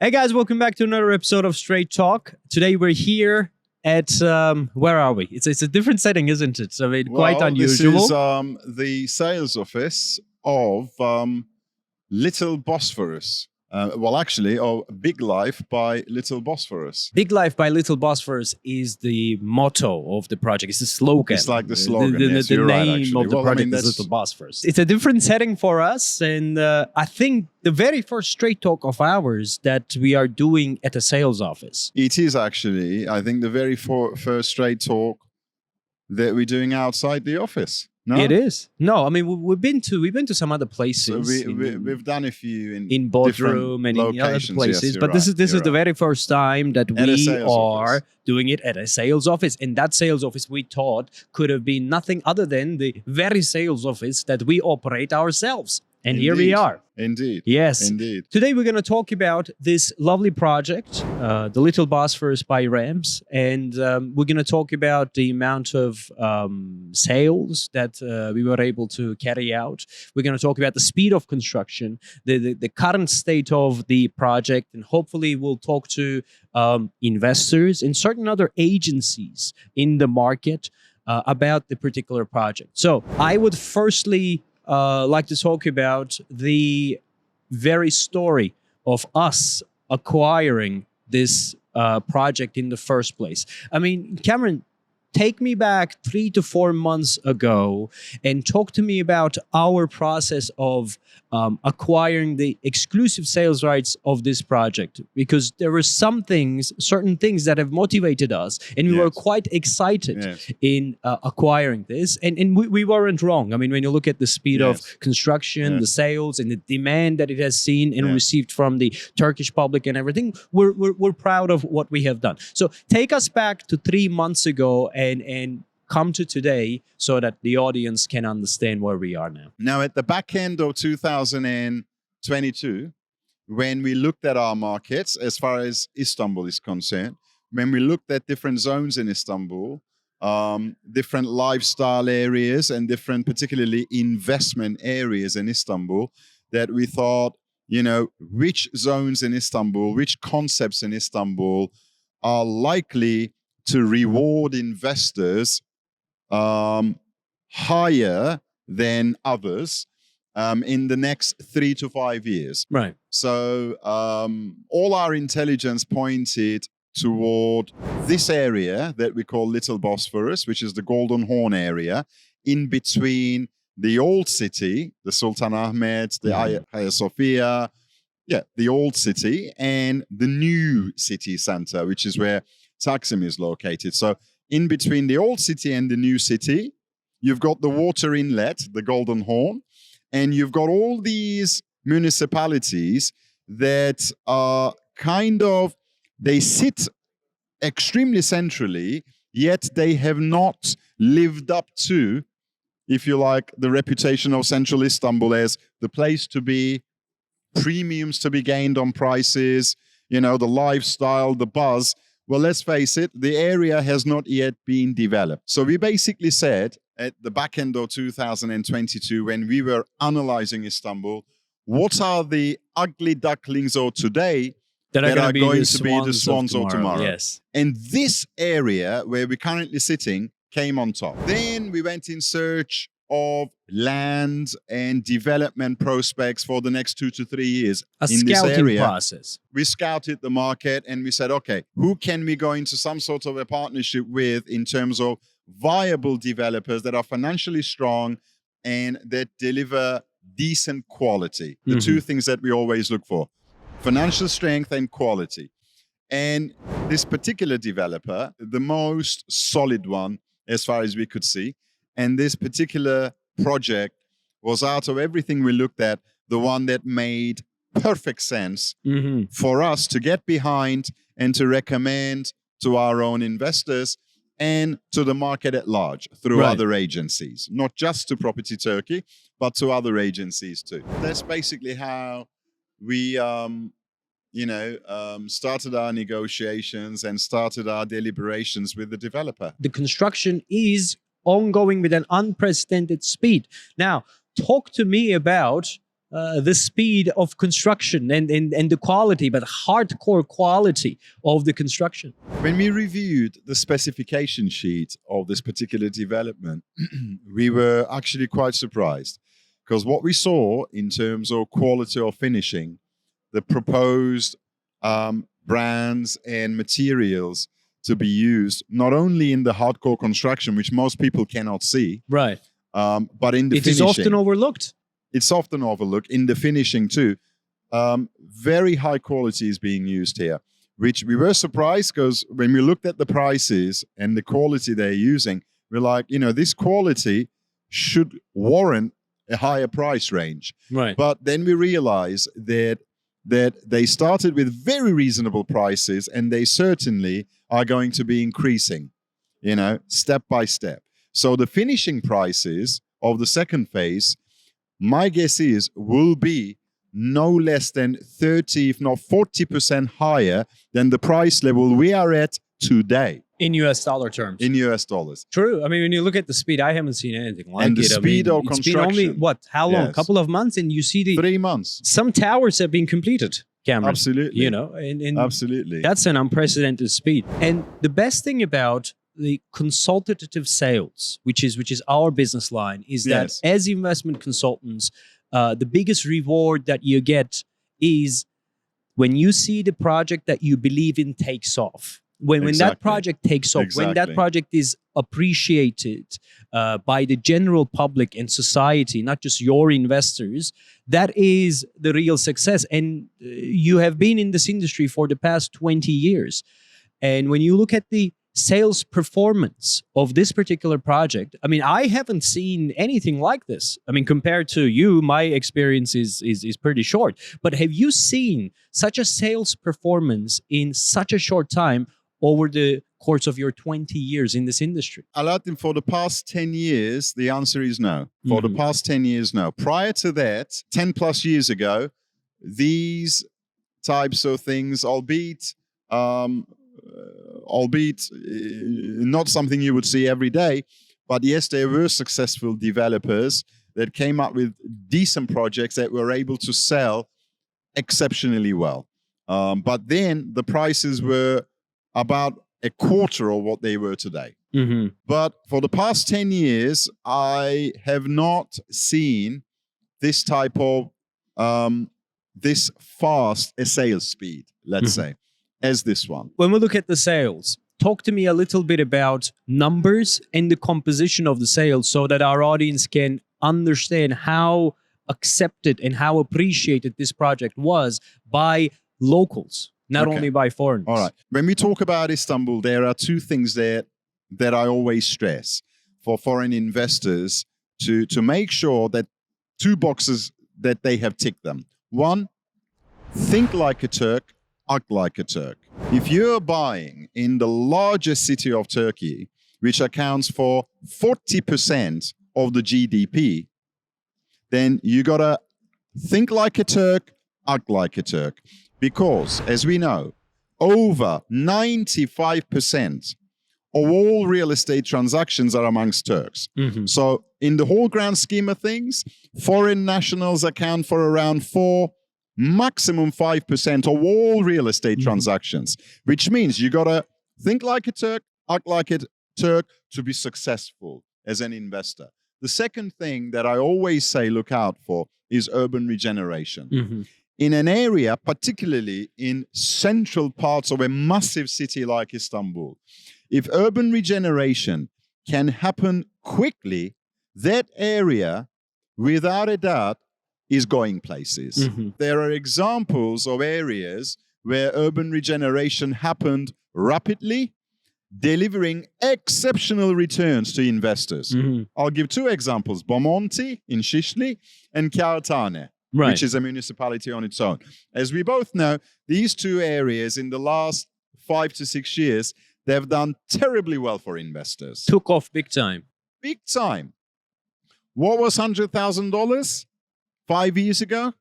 Hey guys, welcome back to another episode of Straight Talk. Today we're here at, where are we? It's a different setting, isn't it? I mean, quite unusual. This is the sales office of Little Bosphorus. Big Life by Little Bosphorus. Big Life by Little Bosphorus is the motto of the project. It's the slogan. It's like the slogan. The you're name right, actually. of the project is Little Bosphorus. It's a different setting for us. And I think the very first Straight Talk of ours that we are doing at a sales office. It is actually, I think, the very first Straight Talk that we're doing outside the office. No? It is. No, I mean we've been to some other places. So we've done a few in boardroom and in other places, but this is the very first time that we are doing it at a sales office, and that sales office we thought could have been nothing other than the very sales office that we operate ourselves. And Indeed. Here we are. Indeed. Yes. Indeed. Today we're going to talk about this lovely project, the Little Bosphorus by Rams. And we're going to talk about the amount of sales that we were able to carry out. We're going to talk about the speed of construction, the current state of the project, and hopefully we'll talk to investors and certain other agencies in the market about the particular project. So I would firstly like to talk about the very story of us acquiring this project in the first place. I mean, Cameron, take me back 3 to 4 months ago and talk to me about our process of acquiring the exclusive sales rights of this project, because there were certain things that have motivated us, and we were quite excited in acquiring this, and we weren't wrong. I mean, when you look at the speed of construction, the sales, and the demand that it has seen and received from the Turkish public and everything, we're proud of what we have done. So take us back to 3 months ago and come to today so that the audience can understand where we are now. Now, at the back end of 2022, when we looked at our markets, as far as Istanbul is concerned, when we looked at different zones in Istanbul, different lifestyle areas and different, particularly investment areas in Istanbul, that we thought, which zones in Istanbul, which concepts in Istanbul are likely to reward investors higher than others in the next 3 to 5 years. Right. So all our intelligence pointed toward this area that we call Little Bosphorus, which is the Golden Horn area, in between the old city, the Sultanahmet, the Hagia Sophia, the old city, and the new city center, which is where Taksim is located. So in between the old city and the new city, you've got the water inlet, the Golden Horn, and you've got all these municipalities that are they sit extremely centrally, yet they have not lived up to, if you like, the reputation of central Istanbul as the place to be, premiums to be gained on prices, the lifestyle, the buzz. Well, let's face it, the area has not yet been developed. So we basically said at the back end of 2022, when we were analyzing Istanbul, what are the ugly ducklings of today that are going to be the swans of tomorrow? Yes. And this area where we're currently sitting came on top. Then we went in search of land and development prospects for the next 2 to 3 years in this area. Process. We scouted the market and we said, okay, who can we go into some sort of a partnership with in terms of viable developers that are financially strong and that deliver decent quality? The two things that we always look for: financial strength and quality. And this particular developer, the most solid one as far as we could see, and this particular project was, out of everything we looked at, the one that made perfect sense for us to get behind and to recommend to our own investors and to the market at large through Right. other agencies, not just to Property Turkey, but to other agencies too. That's basically how we, started our negotiations and started our deliberations with the developer. The construction is ongoing with an unprecedented speed. Now, talk to me about the speed of construction and the quality, but hardcore quality of the construction. When we reviewed the specification sheet of this particular development, we were actually quite surprised because what we saw in terms of quality of finishing, the proposed brands and materials to be used, not only in the hardcore construction, which most people cannot see, Right. but in the It finishing. is often overlooked. It's often overlooked in the finishing too. Very high quality is being used here, which we were surprised because when we looked at the prices and the quality they're using, we're like, this quality should warrant a higher price range. Right. But then we realized that they started with very reasonable prices and they certainly are going to be increasing, step by step. So the finishing prices of the second phase, my guess is, will be no less than 30, if not 40% higher than the price level we are at today. In US dollar terms. In US dollars. True. I mean, when you look at the speed, I haven't seen anything like it. And the speed of it's been only, construction. how long? Yes. Couple of months, and you see 3 months. some towers have been completed, Cameron. Absolutely. And Absolutely. that's an unprecedented speed. And the best thing about the consultative sales, which is our business line, is that Yes. as investment consultants, the biggest reward that you get is when you see the project that you believe in takes off. When that Exactly. project takes off, when that Exactly. project is appreciated by the general public and society, not just your investors, that is the real success. And you have been in this industry for the past 20 years. And when you look at the sales performance of this particular project, I mean, I haven't seen anything like this. I mean, compared to you, my experience is pretty short. But have you seen such a sales performance in such a short time over the course of your 20 years in this industry? Alaatin, for the past 10 years, the answer is no. For the past 10 years, no. Prior to that, 10 plus years ago, these types of things, albeit not something you would see every day, but yes, there were successful developers that came up with decent projects that were able to sell exceptionally well. But then the prices were about a quarter of what they were today. Mm-hmm. But for the past 10 years, I have not seen this type of, this fast a sales speed, let's say, as this one. When we look at the sales, talk to me a little bit about numbers and the composition of the sales so that our audience can understand how accepted and how appreciated this project was by locals, not Okay. only by foreigners. All right. When we talk about Istanbul, there are two things that I always stress for foreign investors to make sure that two boxes that they have ticked them. One, think like a Turk, act like a Turk. If you're buying in the largest city of Turkey, which accounts for 40% of the GDP, then you gotta think like a Turk, act like a Turk. Because, as we know, over 95% of all real estate transactions are amongst Turks. Mm-hmm. So in the whole grand scheme of things, foreign nationals account for around 4, maximum 5% of all real estate transactions, which means you got to think like a Turk, act like a Turk to be successful as an investor. The second thing that I always say look out for is urban regeneration. Mm-hmm. In an area, particularly in central parts of a massive city like Istanbul, if urban regeneration can happen quickly, that area, without a doubt, is going places. Mm-hmm. There are examples of areas where urban regeneration happened rapidly, delivering exceptional returns to investors. Mm-hmm. I'll give two examples, Bomonti in Shishli and Kağıthane, Right. which is a municipality on its own. As we both know, these two areas in the last 5 to 6 years, they've done terribly well for investors. Took off big time. Big time. What was $100,000 5 years ago?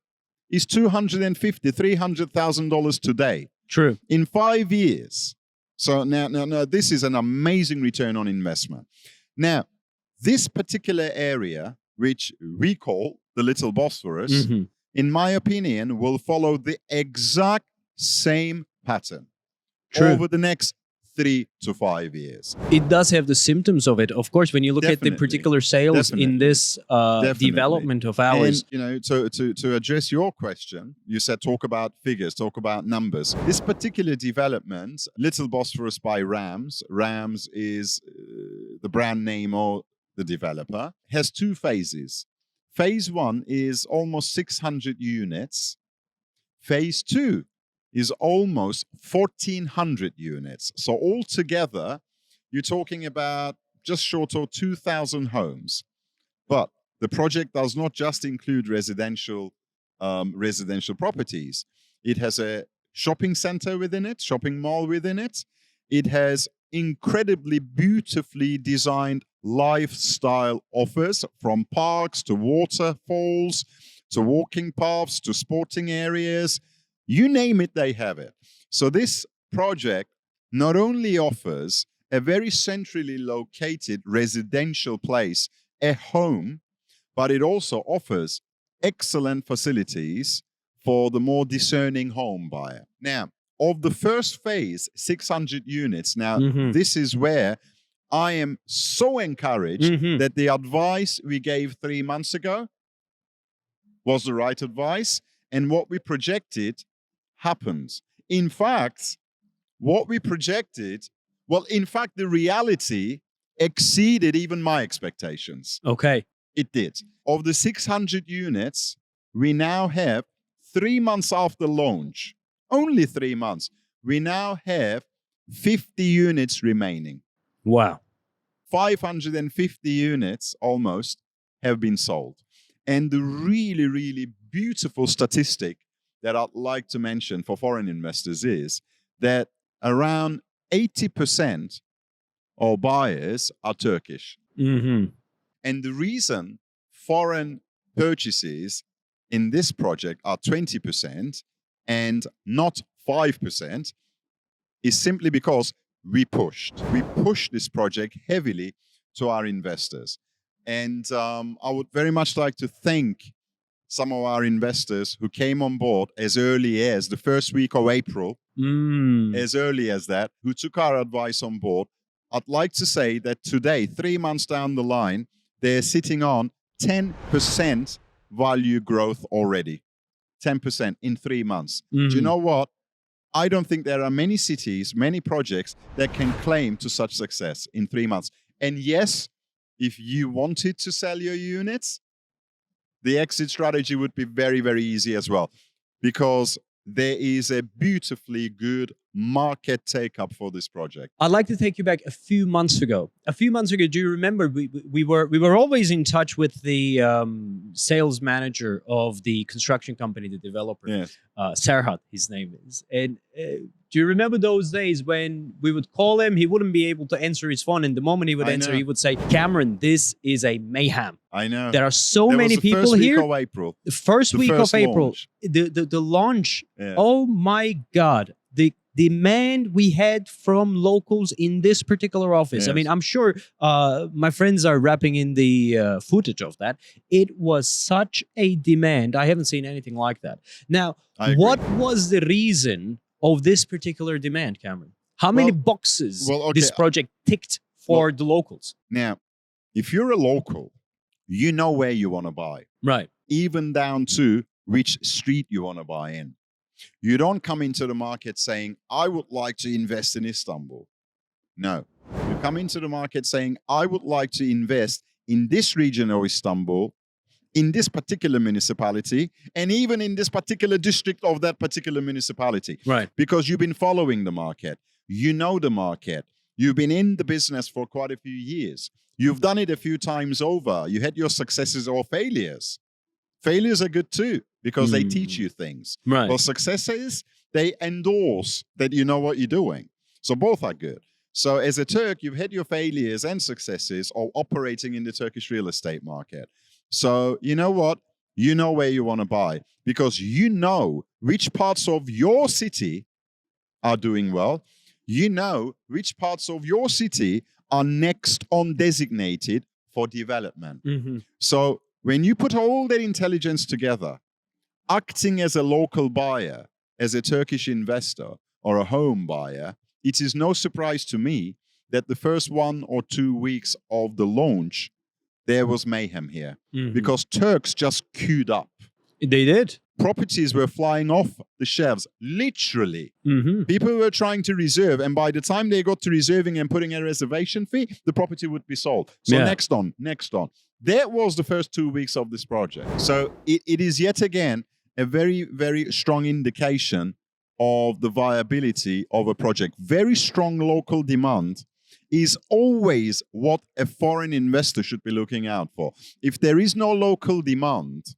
Is $250,000, $300,000 today. True. In 5 years. So now, this is an amazing return on investment. Now, this particular area, which we call the Little Bosphorus, in my opinion, will follow the exact same pattern over the next 3 to 5 years. It does have the symptoms of it. Of course, when you look at the particular sales in this development of ours. And, to address your question, you said talk about figures, talk about numbers. This particular development, Little Bosphorus by Rams, Rams is the brand name of the developer, has 2 phases. Phase 1 is almost 600 units. Phase 2 is almost 1,400 units. So altogether, you're talking about just short of 2,000 homes. But the project does not just include residential properties. It has a shopping center within it, shopping mall within it. It has incredibly beautifully designed lifestyle offers, from parks to waterfalls to walking paths to sporting areas. You name it, they have it. So this project not only offers a very centrally located residential place, a home, but it also offers excellent facilities for the more discerning home buyer. Now, of the first phase, 600 units, now this is where I am so encouraged that the advice we gave 3 months ago was the right advice, and what we projected happens. In fact, what we projected, the reality exceeded even my expectations. Okay. It did. Of the 600 units, we now have 3 months after launch, only 3 months, we now have 50 units remaining. Wow. 550 units almost have been sold. And the really, really beautiful statistic that I'd like to mention for foreign investors is that around 80% of buyers are Turkish. And the reason foreign purchases in this project are 20% and not 5% is simply because we pushed this project heavily to our investors. And I would very much like to thank some of our investors who came on board as early as the first week of April, as early as that, who took our advice on board. I'd like to say that today, 3 months down the line, they're sitting on 10% value growth already. 10% in 3 months. Do you know what? I don't think there are many cities, many projects that can claim to such success in 3 months. And yes, if you wanted to sell your units, the exit strategy would be very, very easy as well, because there is a beautifully good market take-up for this project. I'd like to take you back a few months ago. A few months ago, do you remember we were always in touch with the sales manager of the construction company, the developer, Yes. Serhat, his name is. And do you remember those days when we would call him, he wouldn't be able to answer his phone, and the moment he would answer, he would say, "Cameron, this is a mayhem. I know. There are so many people here." First week of April. The first week of April, launch. the launch. Yeah. Oh my God, the demand we had from locals in this particular office. Yes. I mean, I'm sure my friends are wrapping in the footage of that. It was such a demand. I haven't seen anything like that. Now, what was the reason of this particular demand, Cameron? How many boxes this project ticked for the locals? Now, if you're a local, you know where you want to buy. Right. Even down to which street you want to buy in. You don't come into the market saying, I would like to invest in Istanbul. No. You come into the market saying, I would like to invest in this region of Istanbul, in this particular municipality, and even in this particular district of that particular municipality. Right. Because you've been following the market. You know the market. You've been in the business for quite a few years. You've done it a few times over. You had your successes or failures. Failures are good too, because they teach you things. Right. Well, successes, they endorse that you know what you're doing. So both are good. So as a Turk, you've had your failures and successes of operating in the Turkish real estate market. So you know what? You know where you want to buy because you know which parts of your city are doing well. You know which parts of your city are next on designated for development. Mhm. So when you put all that intelligence together, acting as a local buyer, as a Turkish investor or a home buyer, it is no surprise to me that the first 1 or 2 weeks of the launch, there was mayhem here Mhm. because Turks just queued up. They did. Properties were flying off the shelves, literally. Mhm. People were trying to reserve, and by the time they got to reserving and putting a reservation fee, the property would be sold. So Yeah. next on. That was the first 2 weeks of this project. So it is yet again a very, very strong indication of the viability of a project. Very strong local demand is always what a foreign investor should be looking out for. If there is no local demand,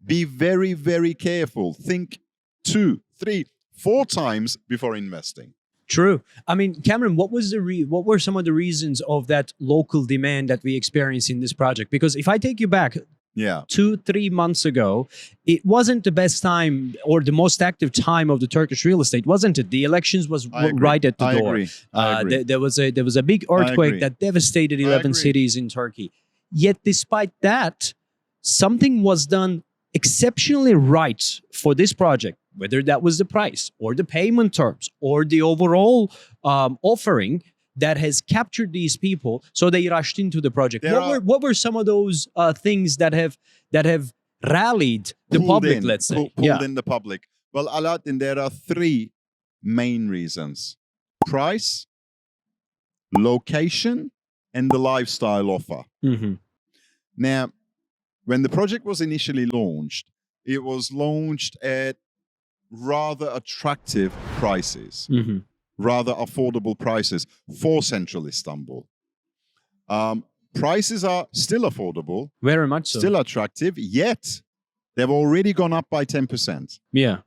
be very, very careful. Think 2, 3, 4 times before investing. True. I mean, Cameron, what were some of the reasons of that local demand that we experienced in this project? Because if I take you back Yeah. 2-3 months ago, it wasn't the best time or the most active time of the Turkish real estate, wasn't it? The elections was I agree. right at the I door. agree. I agree. There was a big earthquake agree. that devastated I 11 agree. cities in Turkey. Yet, despite that, something was done exceptionally right for this project, whether that was the price or the payment terms or the overall offering that has captured these people, so they rushed into the project. What were some of those things that have rallied the public? Let's say pulled in the public. Well, Alaatin, there are 3 main reasons: price, location, and the lifestyle offer. Mm-hmm. Now, when the project was initially launched, it was launched at rather attractive prices. Mm-hmm. Rather affordable prices for central Istanbul. Prices are still affordable, Very much so. still attractive, yet they've already gone up by 10%. Yeah.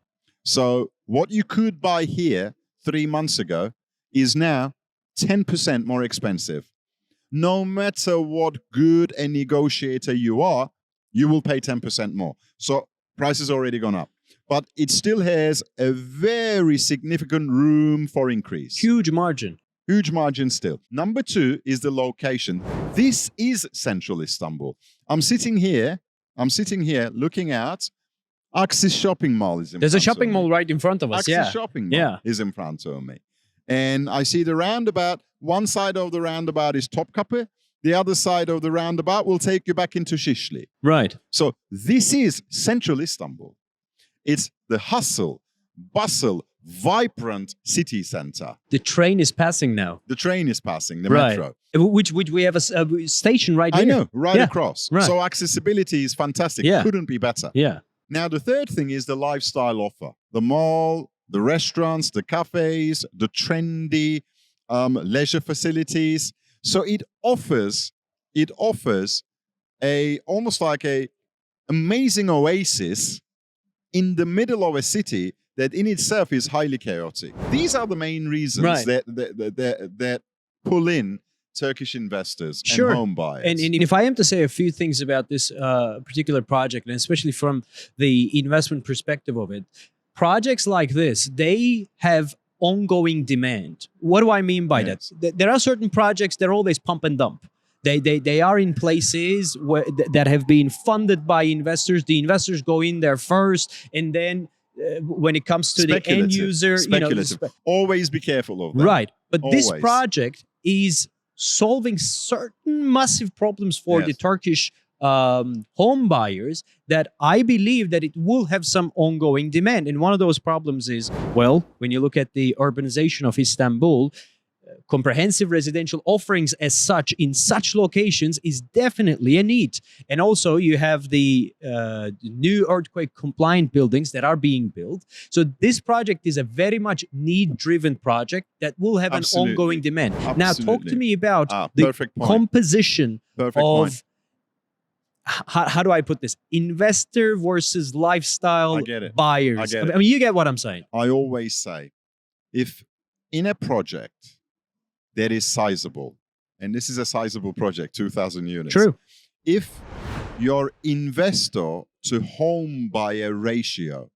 So what you could buy here 3 months ago is now 10% more expensive. No matter what good a negotiator you are, you will pay 10% more. So price has already gone up. But it still has a very significant room for increase. Huge margin. Huge margin still. Number 2 is the location. This is central Istanbul. I'm sitting here looking out. Axis Shopping Mall is in There's front a shopping of me. mall right in front of us. Axis Shopping Mall is in front of me. And I see the roundabout. One side of the roundabout is Topkapı. The other side of the roundabout will take you back into Şişli. Right. So this is central Istanbul. It's the hustle, bustle, vibrant city center. The train is passing now. The train is passing, the Right. metro. Which we have a station right here. I know, right Yeah. across. Right. So accessibility is fantastic. Yeah. Couldn't be better. Yeah. Now, the third thing is the lifestyle offer. The mall, the restaurants, the cafes, the trendy leisure facilities. So it offers almost like a amazing oasis in the middle of a city that in itself is highly chaotic. These are the main reasons Right. that pull in Turkish investors Sure. and home buyers. And if I am to say a few things about this particular project, and especially from the investment perspective of it, projects like this, they have ongoing demand. What do I mean by Yes. that? There are certain projects that are always pump and dump. They are in places where that have been funded by investors. The investors go in there first, and then when it comes to the end Speculative. user, Speculative. Always be careful of that. right. But this Always. project is solving certain massive problems for the Yes. Turkish home buyers that I believe that it will have some ongoing demand. And one of those problems is, well, when you look at the urbanization of Istanbul, comprehensive residential offerings as such in such locations is definitely a need. And also you have the new earthquake compliant buildings that are being built. So this project is a very much need driven project that will have Absolutely. an ongoing demand. Now talk to Absolutely. me about the Perfect point. composition Perfect of point. how do I put this? Investor versus lifestyle I get it. buyers. I get it. I mean, you get what I'm saying. I always say, if in a project that is sizable. And this is a sizable project, 2,000 units. True. If your investor to home buyer ratio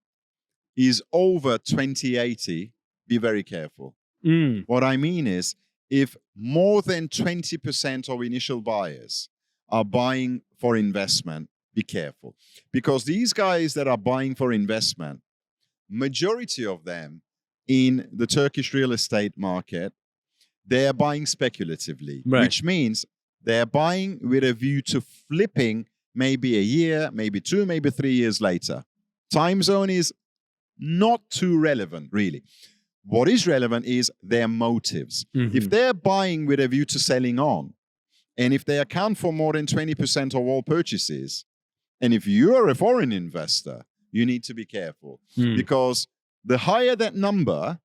is over 20/80, be very careful. What I mean is, if more than 20% of initial buyers are buying for investment, be careful. Because these guys that are buying for investment, majority of them in the Turkish real estate market, they are buying speculatively, which means they're buying with a view to flipping maybe a year, maybe 2, maybe 3 years later. Time zone is not too relevant, really. What is relevant is their motives. If they're buying with a view to selling on, and if they account for more than 20% of all purchases, and if you are a foreign investor, you need to be careful. Because the higher that number,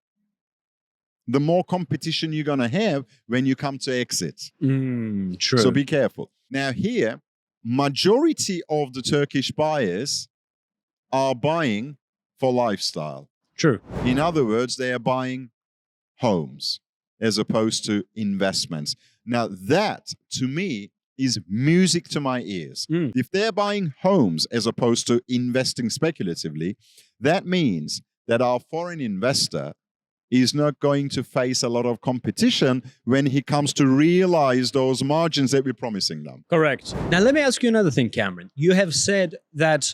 the more competition you're going to have when you come to exit. True. So be careful. Now here, majority of the Turkish buyers are buying for lifestyle. True. In other words, they are buying homes as opposed to investments. Now that, to me, is music to my ears. If they're buying homes as opposed to investing speculatively, that means that our foreign investor is not going to face a lot of competition when he comes to realize those margins that we're promising them. Correct. Now, let me ask you another thing, Cameron. You have said that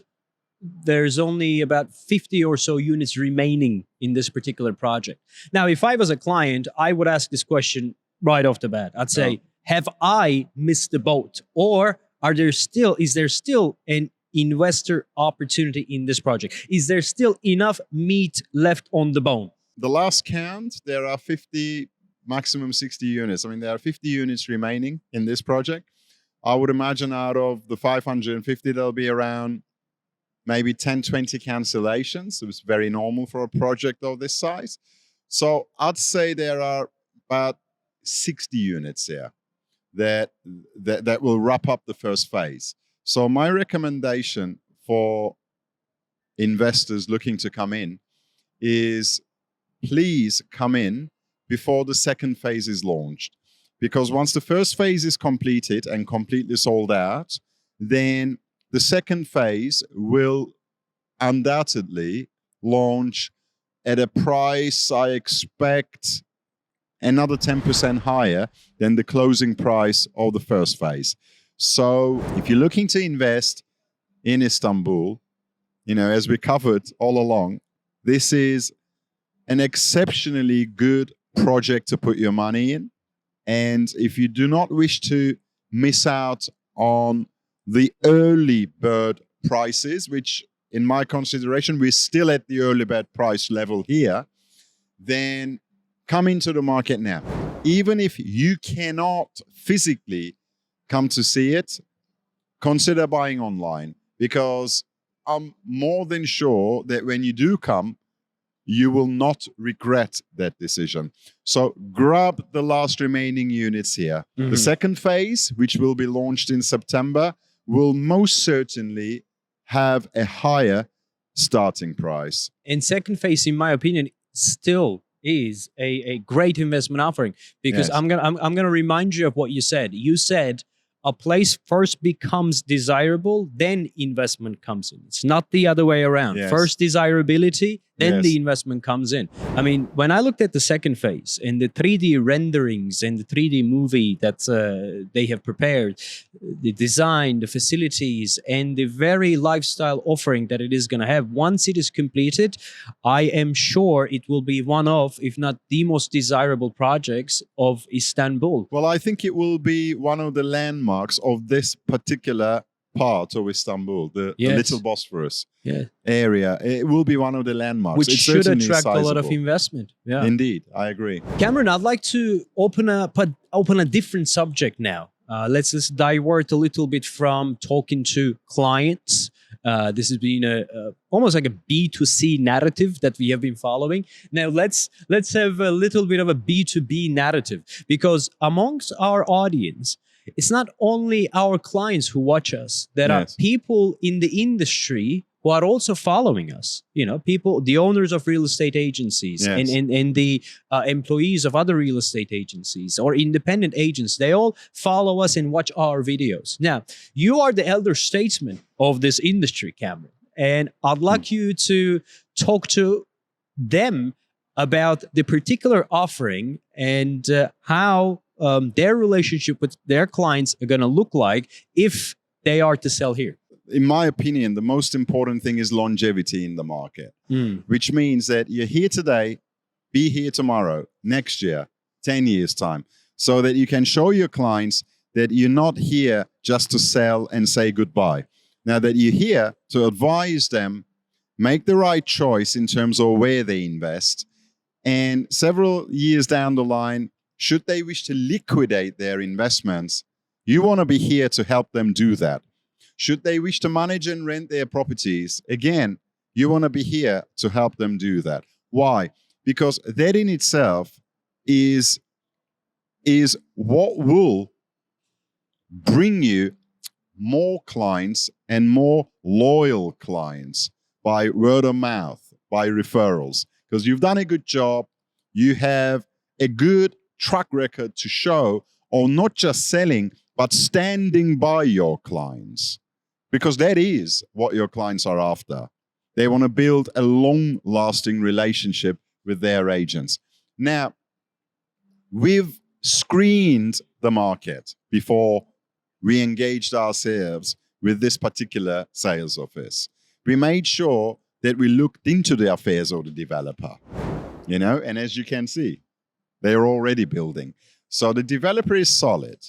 there's only about 50 or so units remaining in this particular project. Now, if I was a client, I would ask this question right off the bat. I'd say, have I missed the boat? Or is there still an investor opportunity in this project? Is there still enough meat left on the bone? The last count, there are 50, maximum 60 units. I mean, there are 50 units remaining in this project. I would imagine out of the 550, there'll be around maybe 10, 20 cancellations. It was very normal for a project of this size. So I'd say there are about 60 units here that will wrap up the first phase. So my recommendation for investors looking to come in is please come in before the second phase is launched. Because once the first phase is completed and completely sold out, then the second phase will undoubtedly launch at a price I expect another 10% higher than the closing price of the first phase. So if you're looking to invest in Istanbul, as we covered all along, this is an exceptionally good project to put your money in. And if you do not wish to miss out on the early bird prices, which in my consideration, we're still at the early bird price level here, then come into the market now. Even if you cannot physically come to see it, consider buying online, because I'm more than sure that when you do come, you will not regret that decision. So grab the last remaining units here. The second phase, which will be launched in September, will most certainly have a higher starting price. And second phase, in my opinion, still is a great investment offering, because Yes. I'm gonna remind you of what you said. You said a place first becomes desirable, then investment comes in. It's not the other way around. Yes. First desirability, then Yes. the investment comes in. I mean, when I looked at the second phase and the 3D renderings and the 3D movie that they have prepared, the design, the facilities, and the very lifestyle offering that it is going to have, once it is completed, I am sure it will be one of, if not the most desirable projects of Istanbul. Well, I think it will be one of the landmarks of this particular part of Istanbul, the Little Bosphorus area. It will be one of the landmarks. Which It's should certainly attract a lot of sizable. investment. Yeah. Indeed, I agree. Cameron, I'd like to open a different subject now. Let's just divert a little bit from talking to clients. This has been almost like a B2C narrative that we have been following. Now let's have a little bit of a B2B narrative, because amongst our audience, it's not only our clients who watch us. There are people in the industry who are also following us. People, the owners of real estate agencies, Yes. and the employees of other real estate agencies or independent agents, they all follow us and watch our videos. Now, you are the elder statesman of this industry, Cameron, and I'd like you to talk to them about the particular offering and how their relationship with their clients are going to look like if they are to sell here. In my opinion, the most important thing is longevity in the market, which means that you're here today, be here tomorrow, next year, 10 years time, so that you can show your clients that you're not here just to sell and say goodbye. Now that you're here to advise them, make the right choice in terms of where they invest, and several years down the line, should they wish to liquidate their investments, you want to be here to help them do that. Should they wish to manage and rent their properties, again, you want to be here to help them do that. Why? Because that in itself is what will bring you more clients and more loyal clients by word of mouth, by referrals. Because you've done a good job, you have a good track record to show on not just selling, but standing by your clients. Because that is what your clients are after. They want to build a long-lasting relationship with their agents. Now, we've screened the market before we engaged ourselves with this particular sales office. We made sure that we looked into the affairs of the developer, and as you can see, they're already building. So the developer is solid.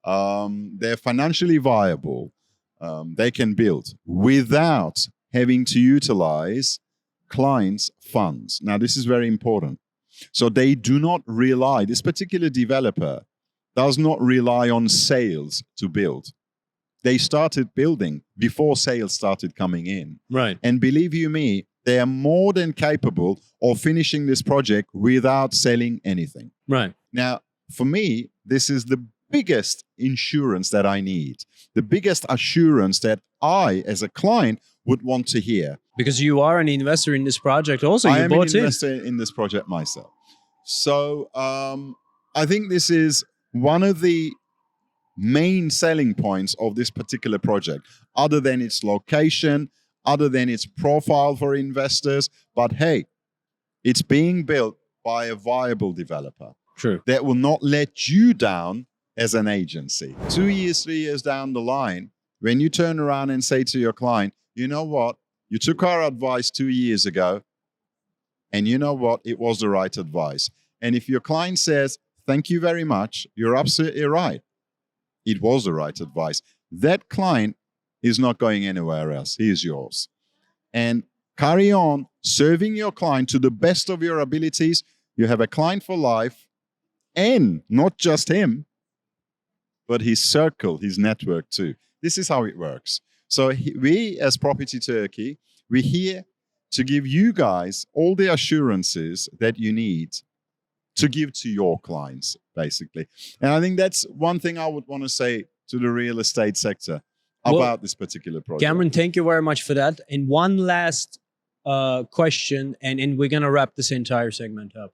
They're financially viable. They can build without having to utilize clients' funds. Now, this is very important. So they do not rely, this particular developer does not rely on sales to build. They started building before sales started coming in. Right. And believe you me, they are more than capable of finishing this project without selling anything. Right. Now, for me, this is the biggest insurance that I need, the biggest assurance that I, as a client, would want to hear. Because you are an investor in this project also. I You am bought an investor in this project myself. So I think this is one of the main selling points of this particular project, other than its location, other than its profile for investors. But hey, it's being built by a viable developer. True. That will not let you down as an agency. 2 years, 3 years down the line, when you turn around and say to your client, you know what, you took our advice 2 years ago, and you know what, it was the right advice. And if your client says, thank you very much, you're absolutely right, it was the right advice, that client is not going anywhere else. He is yours. And carry on serving your client to the best of your abilities. You have a client for life, and not just him, but his circle, his network too. This is how it works. So we, as Property Turkey, we're here to give you guys all the assurances that you need to give to your clients, basically. And I think that's one thing I would want to say to the real estate sector about this particular project. Cameron, thank you very much for that. And one last question, and we're going to wrap this entire segment up.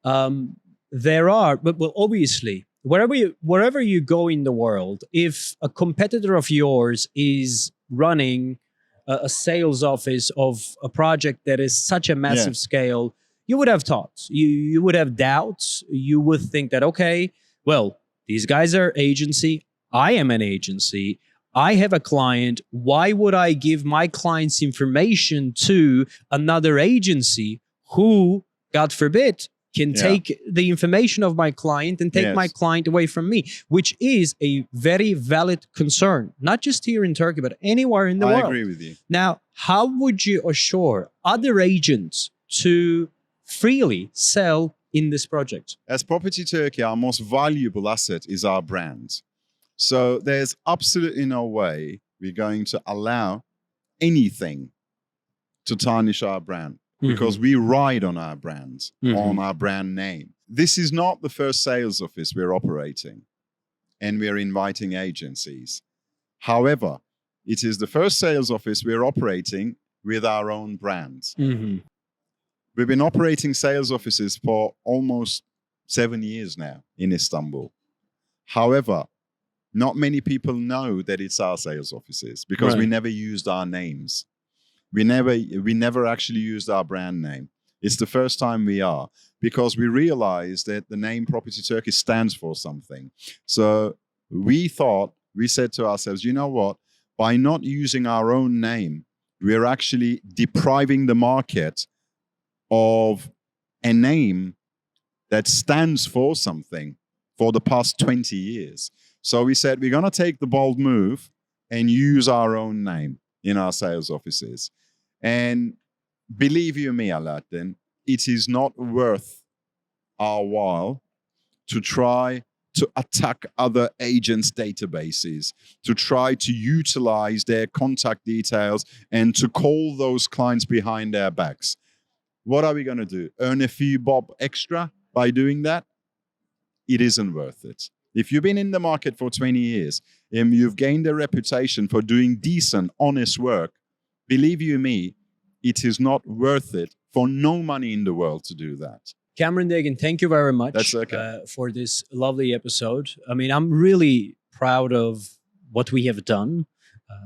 But obviously, wherever you go in the world, if a competitor of yours is running a sales office of a project that is such a massive scale, you would have thoughts, you would have doubts, you would think that, okay, well, these guys are agency, I am an agency, I have a client, why would I give my client's information to another agency who, God forbid, can take the information of my client and take my client away from me, which is a very valid concern, not just here in Turkey, but anywhere in the world. I agree with you. Now, how would you assure other agents to freely sell in this project? As Property Turkey, our most valuable asset is our brand. So there's absolutely no way we're going to allow anything to tarnish our brand. Because we ride on our brand, on our brand name. This is not the first sales office we're operating, and we're inviting agencies. However, it is the first sales office we're operating with our own brand. Mhm. We've been operating sales offices for almost 7 years now in Istanbul. However, not many people know that it's our sales offices because we Right. never used our names. We never actually used our brand name. It's the first time we are, because we realized that the name Property Turkey stands for something. So we said to ourselves, you know what? By not using our own name, we're actually depriving the market of a name that stands for something for the past 20 years. So we said, we're going to take the bold move and use our own name in our sales offices. And believe you me, Alaatin, it is not worth our while to try to attack other agents' databases, to try to utilize their contact details and to call those clients behind their backs. What are we going to do? Earn a few bob extra by doing that? It isn't worth it. If you've been in the market for 20 years and you've gained a reputation for doing decent, honest work, believe you me, it is not worth it for no money in the world to do that. Cameron Dagan, thank you very much That's okay. for this lovely episode. I mean, I'm really proud of what we have done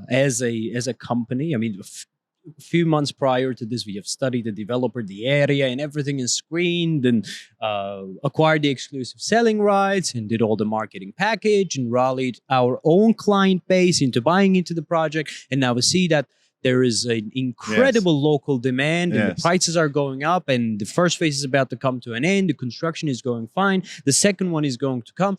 as a company. I mean, a few months prior to this, we have studied the developer, the area, and everything is screened, and acquired the exclusive selling rights, and did all the marketing package, and rallied our own client base into buying into the project. And now we see that there is an incredible local demand, and the prices are going up, and the first phase is about to come to an end. The construction is going fine. The second one is going to come.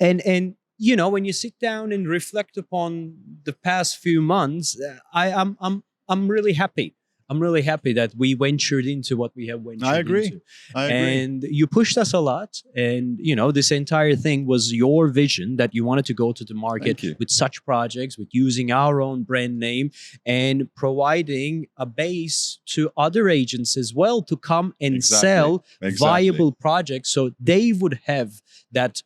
And you know, when you sit down and reflect upon the past few months, I'm really happy. I'm really happy that we ventured into what we have ventured I agree. into. I agree. And you pushed us a lot. And, you know, this entire thing was your vision that you wanted to go to the market with such projects, with using our own brand name and providing a base to other agents as well to come and sell viable projects, so they would have that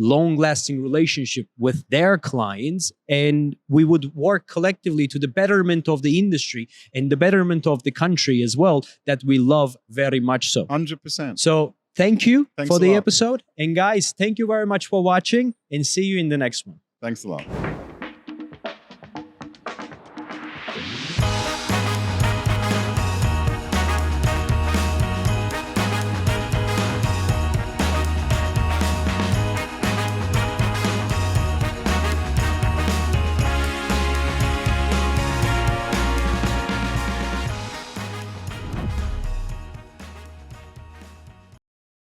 long-lasting relationship with their clients, and we would work collectively to the betterment of the industry and the betterment of the country as well, that we love very much so. 100%. So thank you Thanks for a the lot. episode. And guys, thank you very much for watching, and see you in the next one. Thanks a lot.